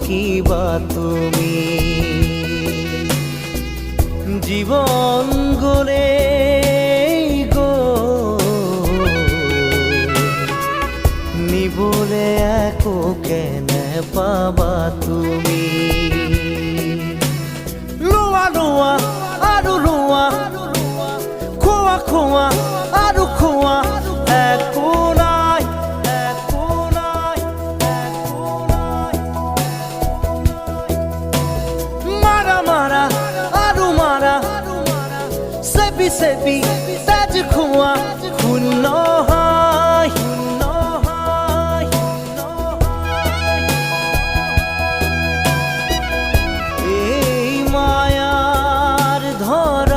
কিবা তুমি জীবন গলে গো নিবলে একো কেনে পাবা তুমি লোৱা লোৱা আৰু লোৱা খোৱা খোৱা আৰু খোৱা একো নাই একো নাই একো নাই মাৰা মাৰা আৰু মাৰা চেপি চেপি তেজ খোৱা শূন্য